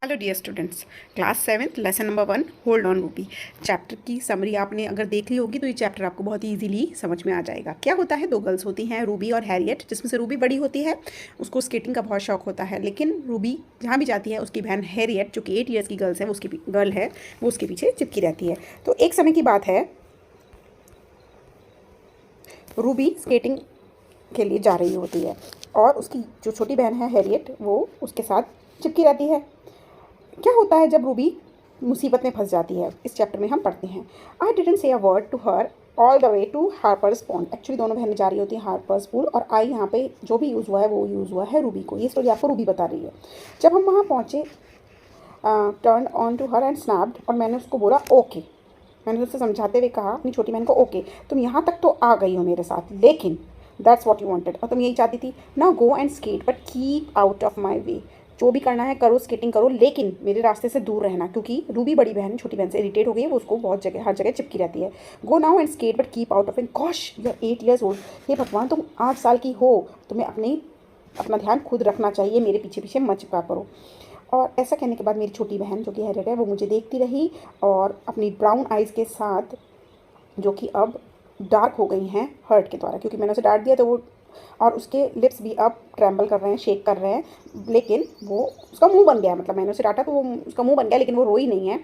Hello dear students, class 7th lesson number 1 hold on Ruby chapter की summary आपने अगर देख ली होगी तो ये चैप्टर आपको बहुत ही इजीली समझ में आ जाएगा। क्या होता है, दो गर्ल्स होती हैं, रूबी और हैरियट, जिसमें से रूबी बड़ी होती है, उसको स्केटिंग का बहुत शौक होता है, लेकिन रूबी जहाँ भी जाती है उसकी बहन हैरियट जो कि 8 ईयर्स की गर्ल्स है, उसकी गर्ल है, वो उसके पीछे चिपकी रहती है। तो एक समय की बात है, रूबी स्केटिंग के लिए जा रही होती है और उसकी जो छोटी बहन है हैरियट वो उसके साथ चिपकी रहती है। क्या होता है जब रूबी मुसीबत में फंस जाती है, इस चैप्टर में हम पढ़ते हैं। I didn't say a word to her all the way to Harper's Pond. Actually दोनों बहनें जा रही होती हैं हार्पर्स पूल, और आई यहाँ पे जो भी यूज़ हुआ है वो यूज़ हुआ है रूबी को। ये स्टोरी आपको रूबी बता रही है। जब हम वहाँ पहुँचे, turn on to her and snapped, और मैंने उसको बोला ओके। मैंने उससे समझाते हुए कहा अपनी छोटी बहन को, ओके तुम यहाँ तक तो आ गई हो मेरे साथ, लेकिन दैट्स वॉट यू वॉन्टेड, और तुम यही चाहती थी ना, go and skate but keep out of my way. जो भी करना है करो, स्केटिंग करो, लेकिन मेरे रास्ते से दूर रहना, क्योंकि रूबी बड़ी बहन छोटी बहन से इरिटेट हो गई है, वो उसको बहुत जगह हर जगह चिपकी रहती है। Go now and skate but keep out of in. Gosh you are 8 years old. हे भगवान, तुम 8 साल की हो, तुम्हें अपना ध्यान खुद रखना चाहिए, मेरे पीछे पीछे मत चिपका करो। और ऐसा कहने के बाद मेरी छोटी बहन जो कि हैरियट है वो मुझे देखती रही, और अपनी ब्राउन आइज़ के साथ, जो कि अब डार्क हो गई हैं हर्ट के द्वारा, क्योंकि मैंने उसे डांट दिया तो वो, और उसके लिप्स भी अब ट्रैम्बल कर रहे हैं, शेक कर रहे हैं, लेकिन वो उसका मुंह बन गया, मतलब मैंने उसे डांटा तो वो उसका मुंह बन गया, लेकिन वो रोई नहीं है।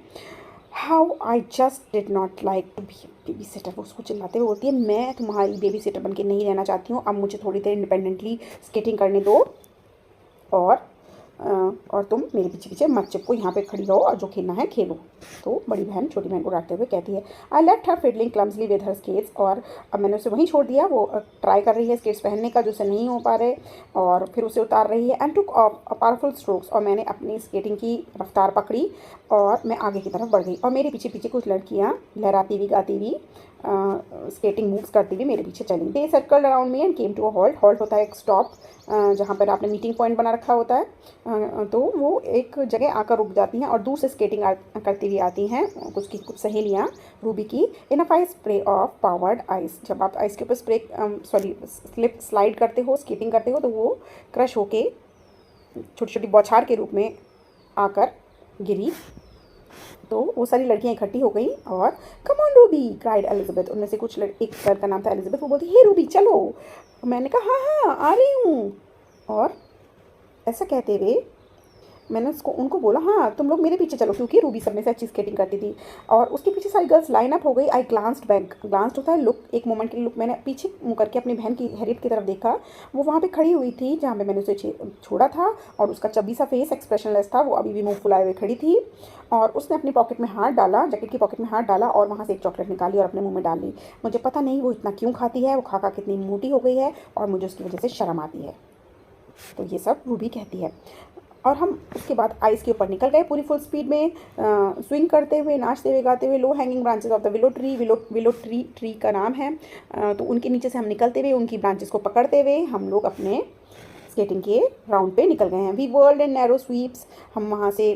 How I just did not like to be babysitter. वो उसको चिल्लाते हुए बोलती है, मैं तुम्हारी बेबी सिटर बन के नहीं रहना चाहती हूँ, अब मुझे थोड़ी देर इंडिपेंडेंटली स्केटिंग करने दो, और और तुम मेरे पीछे पीछे मत चिपको, यहाँ पे खड़ी रहो और जो खेलना है खेलो। तो बड़ी बहन छोटी बहन को डांटते हुए कहती है, I left her fiddling clumsily with her skates. और अब मैंने उसे वहीं छोड़ दिया, वो ट्राई कर रही है स्केट्स पहनने का, जो उसे नहीं हो पा रहे, और फिर उसे उतार रही है। And took of a powerful strokes, और मैंने अपनी स्केटिंग की रफ्तार पकड़ी और मैं आगे की तरफ बढ़ गई, और मेरे पीछे पीछे कुछ लड़कियाँ लहराती हुई गाती हुई स्केटिंग मूव्स करती हुई मेरे पीछे चली। They circle around me and came to a halt. Halt होता है एक स्टॉप, जहाँ पर आपने मीटिंग पॉइंट बना रखा होता है, तो वो एक जगह आकर रुक जाती हैं और दूर से स्केटिंग करती हुई आती हैं कुछ सहेलियाँ रूबी की। In a fine spray of powdered ice. जब आप आइस के ऊपर स्लिप स्लाइड करते हो, स्केटिंग करते हो, तो वो क्रश होके छोटी छोटी बौछार के रूप में आकर गिरी। तो वो सारी लड़कियां इकट्ठी हो गई और come on Ruby cried Elizabeth. उनमें से एक गर्ल का नाम था एलिजाबेथ, वो बोलती, हे रूबी चलो। मैंने कहा हाँ हाँ आ रही हूँ, और ऐसा कहते हुए मैंने उनको बोला, हाँ तुम लोग मेरे पीछे चलो, क्योंकि रूबी सब में से अच्छी स्केटिंग करती थी। और उसके पीछे सारी गर्ल्स लाइन अप हो गई। आई ग्लांस्ड बैक। ग्लांस्ड होता है लुक, एक मोमेंट के लिए लुक। मैंने पीछे मुँह करके अपनी बहन की हैरियट की तरफ देखा। वो वहाँ पे खड़ी हुई थी जहाँ पे मैंने उसे छोड़ा था, और उसका चब्बी सा फेस एक्सप्रेशनलेस था, वो अभी भी मुँह फुलाए हुए खड़ी थी। और उसने अपनी पॉकेट में हाथ डाला, जैकेट की पॉकेट में हाथ डाला, और वहाँ से एक चॉकलेट निकाली और अपने मुँह में डाल ली। मुझे पता नहीं वो इतना क्यों खाती है, वो खा कितनी मोटी हो गई है, और मुझे उसकी वजह से शर्म आती है। तो ये सब रूबी कहती है। और हम उसके बाद आइस के ऊपर निकल गए पूरी फुल स्पीड में, स्विंग करते हुए, नाचते हुए, गाते हुए। Low hanging branches of the willow tree, willow tree का नाम है। तो उनके नीचे से हम निकलते हुए, उनकी ब्रांचेस को पकड़ते हुए हम लोग अपने स्केटिंग के राउंड पे निकल गए हैं। We whirled and narrow sweeps. हम वहाँ से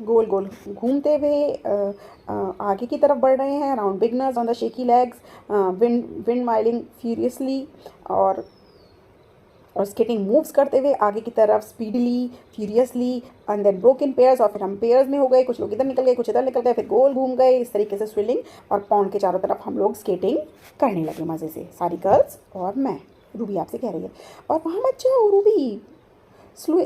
गोल गोल घूमते हुए आगे की तरफ बढ़ रहे हैं। Around beginners on the shaky legs, wind milling furiously, और स्केटिंग मूव्स करते हुए आगे की तरफ speedily furiously, and then broke in pairs, और फिर हम पेयर्स में हो गए, कुछ लोग इधर निकल गए, कुछ इधर निकल गए, फिर गोल घूम गए। इस तरीके से स्विलिंग और पॉन्ड के चारों तरफ हम लोग स्केटिंग करने लगे मज़े से, सारी गर्ल्स और मैं। रूबी आपसे कह रही है, और वहाँ मत जाओ रूबी, स्लो,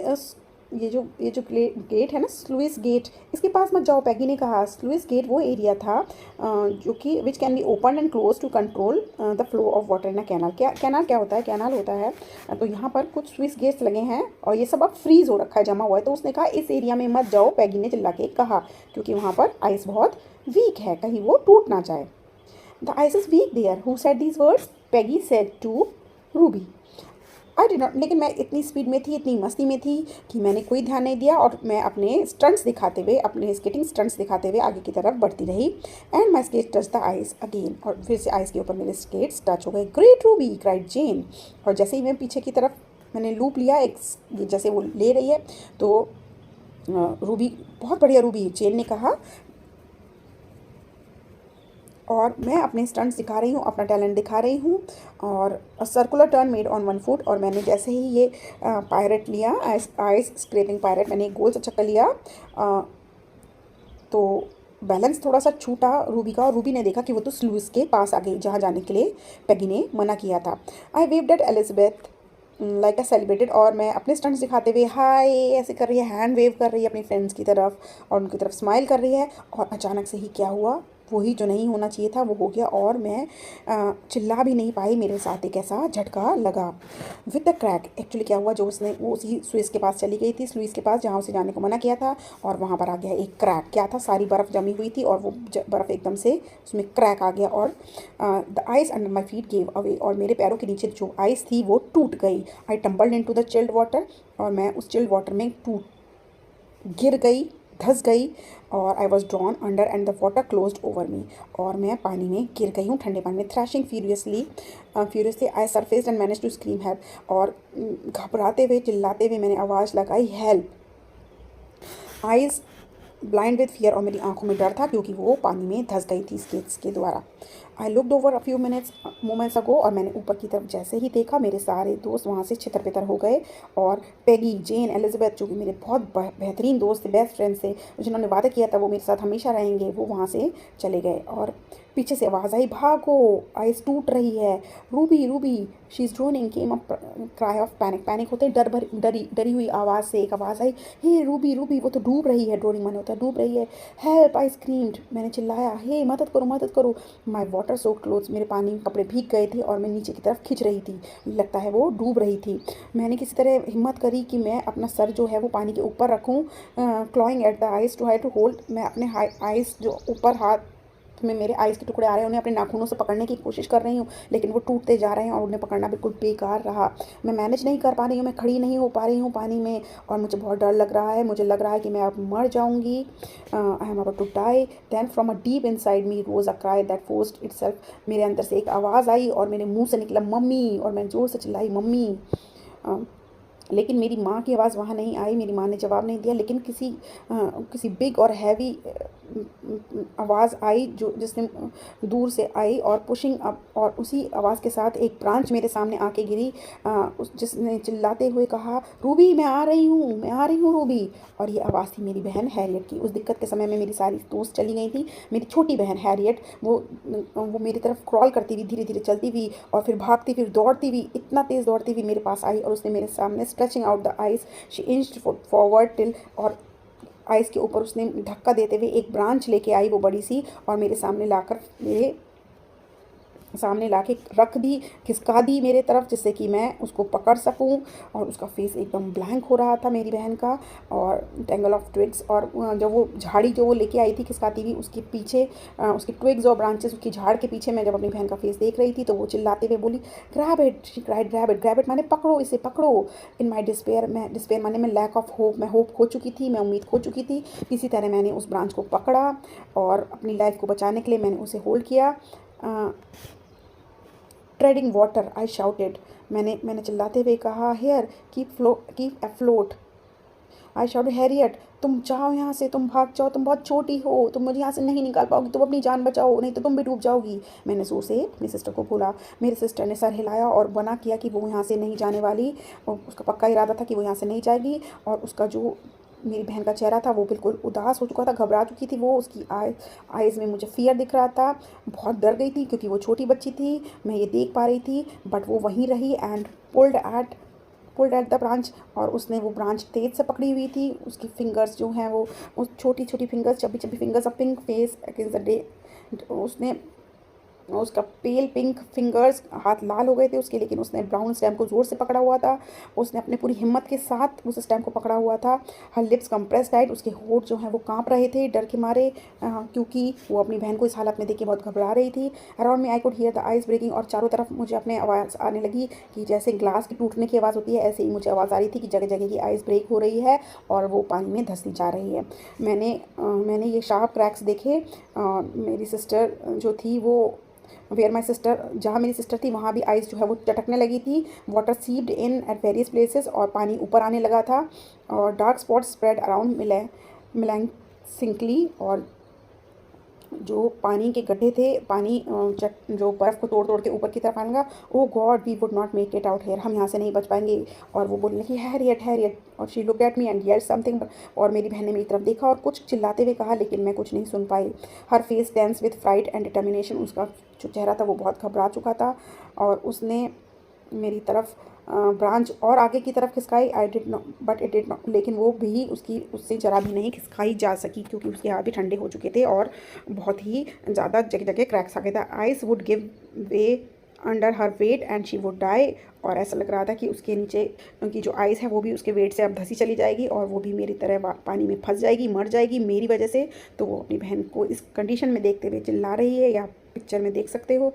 ये जो गेट है ना, स्लुइस गेट, इसके पास मत जाओ, पैगी ने कहा। स्लुइस गेट वो एरिया था जो कि which can be open and close to control the flow of water in a canal. Canal क्या होता है, कैनाल होता है, तो यहाँ पर कुछ स्लुइस गेट्स लगे हैं, और ये सब अब फ्रीज हो रखा है, जमा हुआ है। तो उसने कहा इस एरिया में मत जाओ, पैगी ने चिल्ला के कहा, क्योंकि वहाँ पर आइस बहुत वीक है, कहीं वो टूट ना जाए। The ice is weak there, who said these words, Peggy said to Ruby. I did not, लेकिन मैं इतनी स्पीड में थी, इतनी मस्ती में थी कि मैंने कोई ध्यान नहीं दिया, और मैं अपने स्टंट्स दिखाते हुए, अपने स्केटिंग स्टंट्स दिखाते हुए आगे की तरफ बढ़ती रही। And my skate touch the ice again, और फिर से आइस के ऊपर मेरे स्केट्स टच हो गए। ग्रेट रूबी क्राइड जेन। और जैसे ही मैं पीछे की तरफ मैंने लूप लिया, एक जैसे वो ले रही है, तो रूबी, बहुत बढ़िया रूबी, जेन ने कहा। और मैं अपने स्टंट्स दिखा रही हूँ, अपना टैलेंट दिखा रही हूँ। और circular turn made on 1 foot, और मैंने जैसे ही ये पायरेट लिया, आइस स्क्रेपिंग पायरेट, मैंने एक गोल सा चक्कर लिया, तो बैलेंस थोड़ा सा छूटा रूबी का, और रूबी ने देखा कि वो तो स्लूइस के पास आ गई जहाँ जाने के लिए पेगी ने मना किया था। I waved at Elizabeth like a celebrated, और मैं अपने स्टंट्स दिखाते हुए हाय ऐसे कर रही है, हैंड वेव कर रही है अपनी फ्रेंड्स की तरफ, और उनकी तरफ स्माइल कर रही है। और अचानक से ही क्या हुआ, वही जो नहीं होना चाहिए था वो हो गया, और मैं चिल्ला भी नहीं पाई, मेरे साथ एक ऐसा झटका लगा विद द क्रैक। एक्चुअली क्या हुआ, जो उसने वो उसी स्विस के पास चली गई थी, स्लुइस के पास जहाँ उसे जाने को मना किया था, और वहाँ पर आ गया एक क्रैक। क्या था, सारी बर्फ़ जमी हुई थी और वो बर्फ़ एकदम से उसमें क्रैक आ गया, और the ice under my feet gave away, और मेरे पैरों के नीचे जो आइस थी वो टूट गई। I tumbled into the chilled water, और मैं उस चिल्ड वाटर में गिर गई, धंस गई, और I was drawn under and the water closed over me, और मैं पानी में गिर गई हूँ, ठंडे पानी में। Thrashing furiously I surfaced and manage to scream help, और घबराते हुए चिल्लाते हुए मैंने आवाज़ लगाई help. Eyes blind with fear, और मेरी आंखों में डर था क्योंकि वो पानी में धंस गई थी स्केट्स के द्वारा। I looked over a few moments ago, और मैंने ऊपर की तरफ जैसे ही देखा, मेरे सारे दोस्त वहाँ से छितर बितर हो गए, और पेगी, जेन, एलिजाबेथ, जो कि मेरे बहुत बेहतरीन दोस्त थे, बेस्ट फ्रेंड्स थे, जिन्होंने वादा किया था वो मेरे साथ हमेशा रहेंगे, वो वहाँ से चले गए। और पीछे से आवाज़ आई भागो, आइस टूट रही है, Ruby Ruby she is droning, came a cry of panic, panic होते ही डरी हुई आवाज़ से एक आवाज़ आई, हे रूबी रूबी वो तो डूब रही है, ड्रोनिंग माने होता है डूब रही है। हेल्प, आई स्क्रीम्ड, मैंने चिल्लाया, हे मदद करो मदद करो। माई वाटर सोक्ड क्लोथ्स, मेरे पानी में कपड़े भीग गए थे और मैं नीचे की तरफ खिंच रही थी, लगता है वो डूब रही थी। मैंने किसी तरह हिम्मत करी कि मैं अपना सर जो है वो पानी के ऊपर रखूँ, clawing at the ice to hold, मैं अपने आइस जो ऊपर हाथ में मेरे आइस के टुकड़े आ रहे हैं उन्हें अपने नाखूनों से पकड़ने की कोशिश कर रही हूँ, लेकिन वो टूटते जा रहे हैं और उन्हें पकड़ना बिल्कुल बेकार रहा। मैं मैनेज नहीं कर पा रही हूँ, मैं खड़ी नहीं हो पा रही हूँ पानी में, और मुझे बहुत डर लग रहा है, मुझे लग रहा है कि मैं अब मर जाऊँगी। I am about to die. Then from a deep inside me rose a cry that forced itself, मेरे अंदर से एक आवाज़ आई और मेरे मुंह से निकला मम्मी, और मैं ज़ोर से चिल्लाई मम्मी। लेकिन मेरी माँ की आवाज़ वहाँ नहीं आई, मेरी माँ ने जवाब नहीं दिया, लेकिन किसी बिग और हैवी आवाज़ आई जो जिसने दूर से आई और पुशिंग अप, और उसी आवाज़ के साथ एक ब्रांच मेरे सामने आके गिरी, जिसने चिल्लाते हुए कहा रूबी मैं आ रही हूँ, मैं आ रही हूँ रूबी। और ये आवाज़ थी मेरी बहन हैरियट की। उस दिक्कत के समय में मेरी सारी दोस्त चली गई थी। मेरी छोटी बहन हैरियट वो मेरी तरफ क्रॉल करती हुई, धीरे धीरे चलती हुई और फिर भागती, फिर दौड़ती हुई, इतना तेज़ दौड़ती हुई मेरे पास आई, और उसने मेरे सामने stretching out the ice she inched forward till, और आइस के ऊपर उसने धक्का देते हुए एक ब्रांच लेके आई वो बड़ी सी, और मेरे सामने लाकर मेरे सामने लाके रख दी, खिसका दी मेरे तरफ, जिससे कि मैं उसको पकड़ सकूं। और उसका फेस एकदम ब्लैंक हो रहा था मेरी बहन का, और टेंगल ऑफ ट्विग्स, और जो वो झाड़ी जो वो लेके आई थी खिसकाती हुई, उसके पीछे उसकी ट्विग्स और ब्रांचेस उसकी झाड़ के पीछे मैं जब अपनी बहन का फेस देख रही थी तो वो चिल्लाते हुए बोली grab it, she cried grab it माने पकड़ो इसे पकड़ो। इन माई डिस्पेयर माने मैं लैक ऑफ होप, मैं होप खो चुकी थी, मैं उम्मीद खो चुकी थी। किसी तरह मैंने उस ब्रांच को पकड़ा और अपनी लाइफ को बचाने के लिए मैंने उसे होल्ड किया। ट्रेडिंग वाटर आई शाउटेड, मैंने चिल्लाते हुए कहा here keep afloat. I shouted Harriet तुम जाओ यहाँ से, तुम भाग जाओ, तुम बहुत छोटी हो, तुम मुझे यहाँ से नहीं निकाल पाओगी, तुम अपनी जान बचाओ नहीं तो तुम भी डूब जाओगी। मैंने जोर से अपनी सिस्टर को बोला। मेरी सिस्टर ने सर हिलाया और बना किया कि वो यहाँ से नहीं जाने वाली, और उसका पक्का इरादा था कि वो यहाँ से नहीं जाएगी। और उसका जो मेरी बहन का चेहरा था वो बिल्कुल उदास हो चुका था, घबरा चुकी थी वो, उसकी आइज़ में मुझे फियर दिख रहा था। बहुत डर गई थी क्योंकि वो छोटी बच्ची थी, मैं ये देख पा रही थी, बट वो वहीं रही and pulled at the branch. और उसने वो ब्रांच तेज़ से पकड़ी हुई थी, उसकी फिंगर्स जो हैं वो उस छोटी छोटी fingers, चब्बी चब्बी fingers, a pink face against the day, उसने उसका पेल पिंक फिंगर्स, हाथ लाल हो गए थे उसके, लेकिन उसने ब्राउन स्टैम्प को ज़ोर से पकड़ा हुआ था, उसने अपने पूरी हिम्मत के साथ उस स्टैम्प को पकड़ा हुआ था। हर लिप्स कंप्रेस टाइट, उसके होठ जो हैं वो कांप रहे थे डर के मारे, क्योंकि वो अपनी बहन को इस हालत में देख के बहुत घबरा रही थी। Around me I could hear the ice breaking, और चारों तरफ मुझे अपने आवाज़ आने लगी कि जैसे ग्लास की टूटने की आवाज़ होती है, ऐसे ही मुझे आवाज़ आ रही थी कि जगह जगह की आइस ब्रेक हो रही है और वो पानी में धंसती जा रही है। मैंने ये शार्प क्रैक्स देखे। मेरी सिस्टर जो थी वो वेयर माई सिस्टर, जहाँ मेरी सिस्टर थी वहाँ भी आइस जो है वो चटकने लगी थी। Water seeped in at various places, और पानी ऊपर आने लगा था, और डार्क स्पॉट्स स्प्रेड अराउंड मिलैंग सिंकली, और जो पानी के गड्ढे थे, पानी जो बर्फ़ को तोड़ तोड़ के ऊपर की तरफ आने लगा। Oh god, we would not make it out here, हम यहाँ से नहीं बच पाएंगे। और वो बोलने लगी हैरियट हैरियट, और she looked at me and yelled something. और मेरी बहन ने मेरी तरफ देखा और कुछ चिल्लाते हुए कहा, लेकिन मैं कुछ नहीं सुन पाई। Her face tense with fright and determination, उसका जो चेहरा था वो बहुत घबरा चुका था। और उसने मेरी तरफ ब्रांच और आगे की तरफ खिसकाई। I did not but it did not, लेकिन वो भी उससे ज़रा भी नहीं खिसकाई जा सकी, क्योंकि उसके हाथ भी ठंडे हो चुके थे और बहुत ही ज़्यादा जगह जगह क्रैक्स आ गए थे। Ice would give way under her weight and she would die. और ऐसा लग रहा था कि उसके नीचे उनकी जो आइस है वो भी उसके वेट से अब धसी चली जाएगी और वो भी मेरी तरह पानी में फंस जाएगी, मर जाएगी मेरी वजह से। तो वो अपनी बहन को इस कंडीशन में देखते हुए चिल्ला रही है, या पिक्चर में देख सकते हो।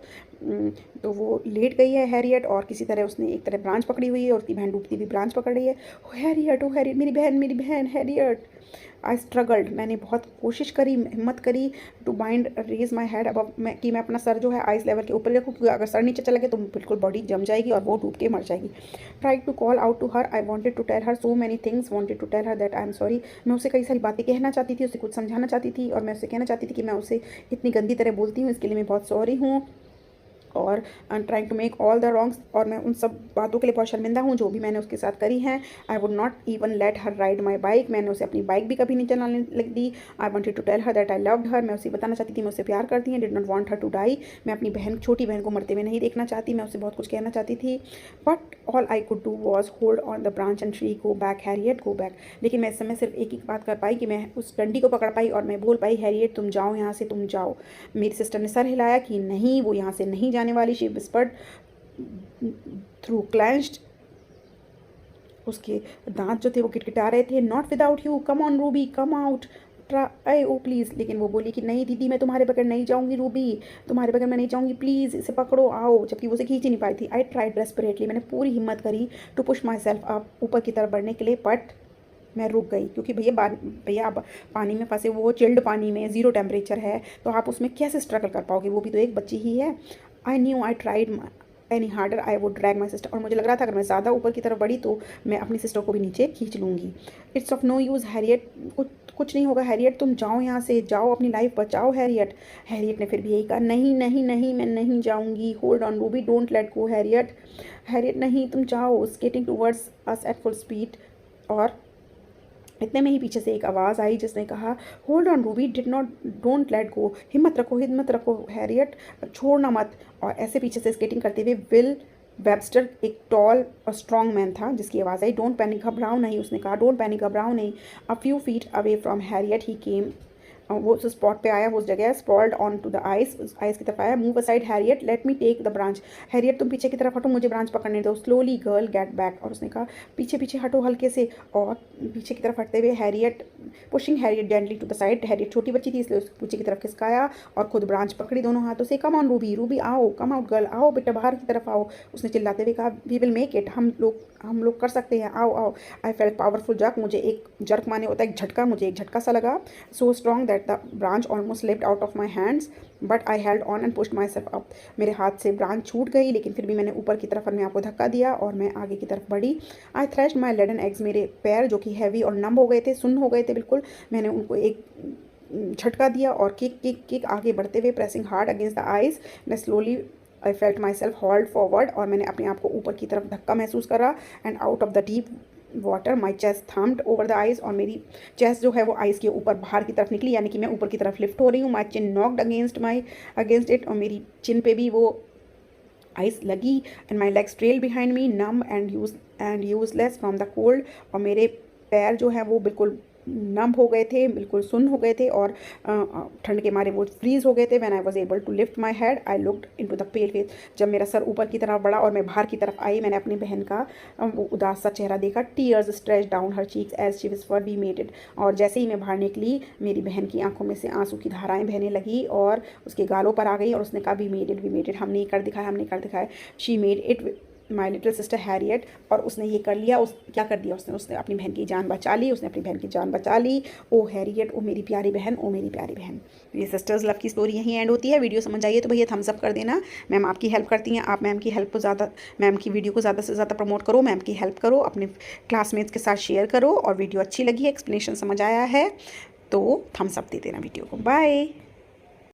तो वो लेट गई है हैरियट, और किसी तरह उसने एक तरह ब्रांच पकड़ी हुई है और उसकी बहन डूबती हुई ब्रांच पकड़ रही है। ओ हैरियट, ओ हैरियट, मेरी बहन हैरियट। आई स्ट्रगल्ड, मैंने बहुत कोशिश करी, हिम्मत करी to bind raise my head up, मैं अपना सर जो है आइस लेवल के ऊपर रखूँ, क्योंकि अगर सर नीचे चला गया तो बिल्कुल बॉडी जम जाएगी और वो डूब के मर जाएगी। Try to call out to her, I wanted to tell her so many things, wanted to tell her that I am sorry. मैं उसे कई सारी बातें कहना चाहती थी, उसे कुछ समझाना चाहती थी, और मैं उसे कहना चाहती थी कि मैं उसे इतनी गंदी तरह बोलती हूँ, इसके लिए मैं बहुत सॉरी हूँ। और trying to make all the wrongs, और मैं उन सब बातों के लिए बहुत शर्मिंदा हूँ जो भी मैंने उसके साथ करी हैं। I would not even let her ride my bike, मैंने उसे अपनी बाइक भी कभी नहीं चलाने लग दी। I wanted to tell her that I loved her, मैं उसे बताना चाहती थी मैं उसे प्यार करती हूँ। Did not want her to die, मैं अपनी बहन, छोटी बहन को मरते हुए नहीं देखना चाहती, मैं उसे बहुत कुछ कहना चाहती थी। But all I could do was hold on the branch and Shri go back Harriet go back. लेकिन मैं इस समय सिर्फ एक ही बात कर पाई कि मैं उस डंडी को पकड़ पाई और मैं बोल पाई, हैरियट तुम जाओ यहाँ से, तुम जाओ। मेरी सिस्टर ने सर हिलाया कि नहीं, वो यहाँ से नहीं जाने वाली। शी विस्पर्ड थ्रू क्लेंच्ड, उसके दांत जो थे वो किटकिटा रहे थे। Not without you, come on Ruby, come out, try O please. लेकिन वो बोली कि नहीं दीदी, मैं तुम्हारे बगैर नहीं जाऊँगी, रूबी तुम्हारे बगैर मैं नहीं जाऊँगी, प्लीज़ इसे पकड़ो, आओ। जबकि वो उसे खींच ही नहीं पाई थी। आई ट्राइड डेस्परेटली, मैंने पूरी हिम्मत करी to push myself up, ऊपर की तरफ बढ़ने के लिए, बट मैं रुक गई, क्योंकि भैया आप पानी में फंसे, वो चिल्ड पानी में, ज़ीरो टेम्परेचर है, तो आप उसमें कैसे स्ट्रगल कर पाओगे, वो भी तो एक बच्ची ही है। I knew I tried any harder I would drag my sister, और मुझे लग रहा था अगर मैं ज़्यादा ऊपर की तरफ बढ़ी तो मैं अपनी सिस्टर को भी नीचे खींच लूँगी। It's of no use Harriet, कुछ नहीं होगा हैरियट, तुम जाओ यहाँ से, जाओ अपनी लाइफ बचाओ हैरियट। हैरियट ने फिर भी यही कहा, नहीं नहीं नहीं, मैं नहीं जाऊँगी, hold on Ruby, don't let go Harriet, Harriet नहीं तुम जाओ। Skating towards us at full speed, और इतने में ही पीछे से एक आवाज़ आई जिसने कहा, hold on Ruby, did not don't let go, हिम्मत रखो हैरियट, छोड़ना मत। और ऐसे पीछे से स्केटिंग करते हुए विल वेबस्टर, एक टॉल और स्ट्रॉन्ग मैन था, जिसकी आवाज़ आई, डोंट पैनिक, घबराओ नहीं, उसने कहा डोंट पैनिक, घबराओ नहीं। A few feet away from Harriet he came, वो उस स्पॉट पे आया, वो उस जगह sprawled onto the ice, उस आइस की तरफ आया। Move aside Harriet, let me take the branch, Harriet तुम पीछे की तरफ हटो, मुझे ब्रांच पकड़ने दो। स्लोली गर्ल गेट बैक, और उसने कहा पीछे पीछे हटो हल्के से, और पीछे की तरफ हटते हुए Harriet pushing Harriet gently to the side, Harriet छोटी बच्ची थी इसलिए उसको पीछे की तरफ खिसकाया और खुद ब्रांच पकड़ी दोनों हाथों से। कम ऑन रूबी, रूबी आओ, कम आउट गर्ल, आओ बेटा बाहर की तरफ आओ, उसने चिल्लाते हुए कहा, वी विल मेक इट, हम लोग कर सकते हैं, आओ आओ। आई फेल्ट पावरफुल जर्क, मुझे एक जर्क माने होता है एक झटका, मुझे एक झटका सा लगा। So strong that the branch almost slipped out of my hands, but I held on and pushed my self up, मेरे हाथ से ब्रांच छूट गई, लेकिन फिर भी मैंने ऊपर की तरफ अपने आप को धक्का दिया और मैं आगे की तरफ बढ़ी। आई थ्रेश्ड माई लेडन एग्स, मेरे पैर जो कि हैवी और नम हो गए थे, सुन्न हो गए थे बिल्कुल, मैंने उनको एक झटका दिया और किक आगे बढ़ते हुए, pressing hard against the ice, मैं slowly I felt myself hauled forward, और मैंने अपने आप को ऊपर की तरफ धक्का महसूस करा। And out of the deep water my chest thumbed over the ice, और मेरी चेस्ट जो है वो आइस के ऊपर बाहर की तरफ निकली, यानी कि मैं ऊपर की तरफ लिफ्ट हो रही हूँ। माई चिन नॉक्ड अगेंस्ट इट, और मेरी चिन पे भी वो आइस लगी। And my legs trail behind me num and useless from the cold, और मेरे पैर जो हैं वो बिल्कुल नम हो गए थे, बिल्कुल सुन्न हो गए थे और ठंड के मारे वो फ्रीज हो गए थे। When I was able to lift my head I looked into the pale face, जब मेरा सर ऊपर की तरफ बढ़ा और मैं बाहर की तरफ आई, मैंने अपनी बहन का वो उदास सा चेहरा देखा। Tears stretch down her cheeks as she whispered we made it, और जैसे ही मैं बाहर निकली मेरी बहन की आंखों में से आंसू की धाराएं बहने लगी और उसके गालों पर आ गई, और उसने कहा वी मेड इट, हमने कर दिखाया। She made it my little sister Harriet, और उसने ये कर लिया, क्या कर दिया उसने अपनी बहन की जान बचा ली, ओ हैरियट, ओ मेरी प्यारी बहन। ये सिस्टर्स लव की स्टोरी यहीं एंड होती है। वीडियो समझ आइए तो भैया थम्स अप कर देना। मैम आपकी हेल्प करती हैं, आप मैम की वीडियो को ज़्यादा से ज़्यादा प्रमोट करो, मैम की हेल्प करो, अपने क्लासमेट्स के साथ शेयर करो, और वीडियो अच्छी लगी, एक्सप्लेनेशन समझ आया है तो थम्स अप दे देना वीडियो को। बाय।